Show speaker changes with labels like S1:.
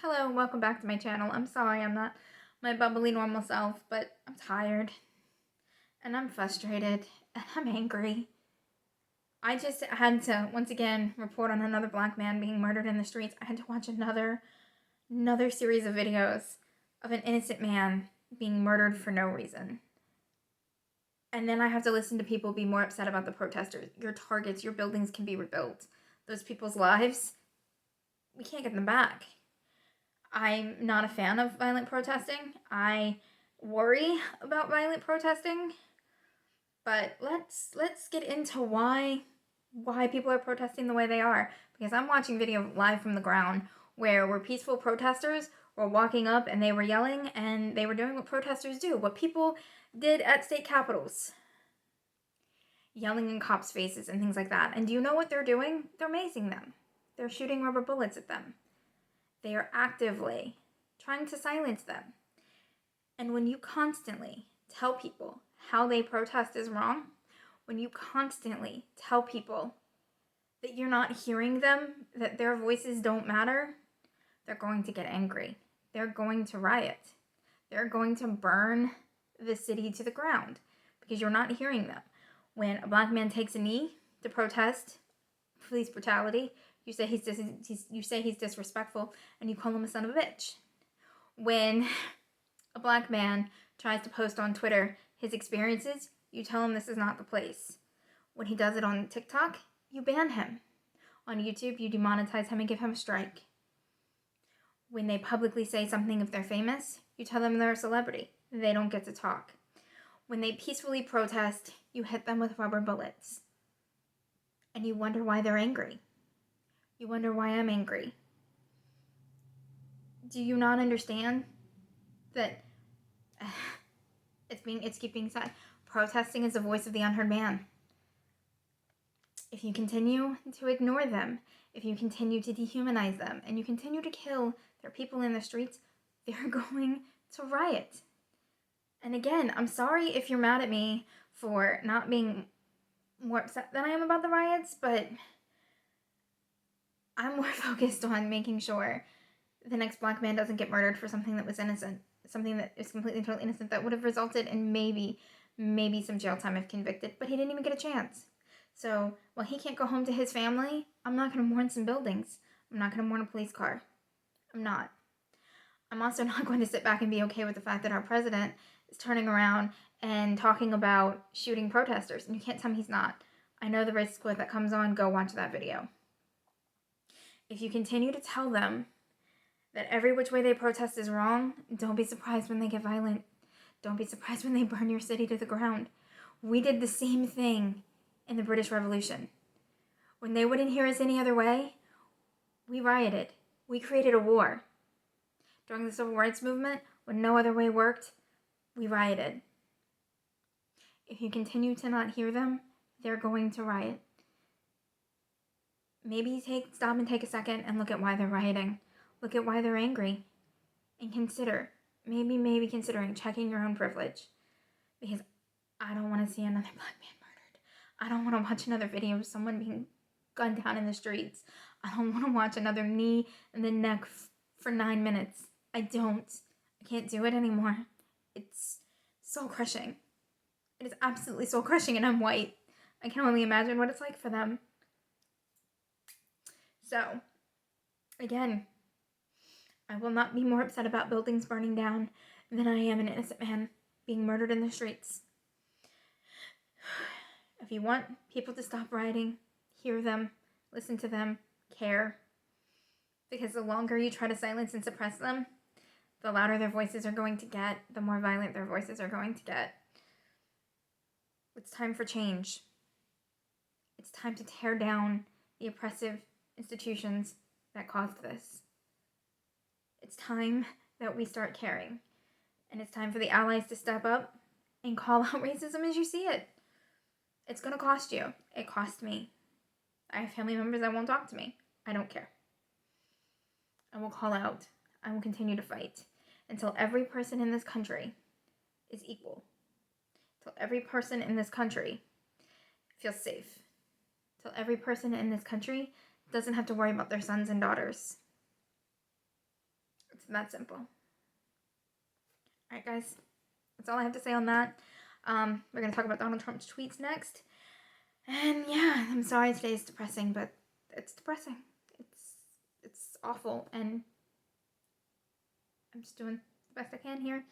S1: Hello and welcome back to my channel. I'm sorry I'm not my bubbly normal self, but I'm tired and I'm frustrated and I'm angry. I just had to once again report on another black man being murdered in the streets. I had to watch another series of videos of an innocent man being murdered for no reason. And then I have to listen to people be more upset about the protesters. Your targets, your buildings can be rebuilt. Those people's lives, we can't get them back. I'm not a fan of violent protesting. I worry about violent protesting. But let's get into why people are protesting the way they are. Because I'm watching video live from the ground where peaceful protesters were walking up and they were yelling and they were doing what protesters do, what people did at state capitals. Yelling in cops' faces and things like that. And do you know what they're doing? They're mazing them. They're shooting rubber bullets at them. They are actively trying to silence them. And when you constantly tell people how they protest is wrong, when you constantly tell people that you're not hearing them, that their voices don't matter, they're going to get angry. They're going to riot. They're going to burn the city to the ground because you're not hearing them. When a black man takes a knee to protest police brutality, you say he's disrespectful and you call him a son of a bitch. When a black man tries to post on Twitter his experiences, you tell him this is not the place. When he does it on TikTok, you ban him. On YouTube, you demonetize him and give him a strike. When they publicly say something if they're famous, you tell them they're a celebrity. They don't get to talk. When they peacefully protest, you hit them with rubber bullets. And you wonder why they're angry. You wonder why I'm angry. Do you not understand that it's keeping said? Protesting is the voice of the unheard man. If you continue to ignore them, if you continue to dehumanize them, and you continue to kill their people in the streets, they're going to riot. And again, I'm sorry if you're mad at me for not being more upset than I am about the riots, but I'm more focused on making sure the next black man doesn't get murdered for something that was innocent, something that is completely totally innocent, that would have resulted in maybe some jail time if convicted, but he didn't even get a chance. So while he can't go home to his family, I'm not going to mourn some buildings. I'm not going to mourn a police car. I'm not. I'm also not going to sit back and be okay with the fact that our president is turning around and talking about shooting protesters, and you can't tell me he's not. I know the racist quote that comes on. Go watch that video. If you continue to tell them that every which way they protest is wrong, don't be surprised when they get violent. Don't be surprised when they burn your city to the ground. We did the same thing in the British Revolution. When they wouldn't hear us any other way, we rioted. We created a war. During the Civil Rights Movement, when no other way worked, we rioted. If you continue to not hear them, they're going to riot. Maybe stop and take a second and look at why they're rioting. Look at why they're angry. And consider, maybe considering checking your own privilege. Because I don't want to see another black man murdered. I don't want to watch another video of someone being gunned down in the streets. I don't want to watch another knee in the neck for 9 minutes. I can't do it anymore. It's soul crushing. It is absolutely soul crushing, and I'm white. I can only imagine what it's like for them. So, again, I will not be more upset about buildings burning down than I am an innocent man being murdered in the streets. If you want people to stop rioting, hear them, listen to them, care. Because the longer you try to silence and suppress them, the louder their voices are going to get, the more violent their voices are going to get. It's time for change. It's time to tear down the oppressive institutions that caused this. It's time that we start caring. And it's time for the allies to step up and call out racism as you see it. It's going to cost you. It cost me. I have family members that won't talk to me. I don't care. I will call out. I will continue to fight until every person in this country is equal. Until every person in this country feels safe. Until every person in this country doesn't have to worry about their sons and daughters. It's that simple. Alright, guys. That's all I have to say on that. We're going to talk about Donald Trump's tweets next. And yeah, I'm sorry today's depressing, but it's depressing. It's awful, and I'm just doing the best I can here.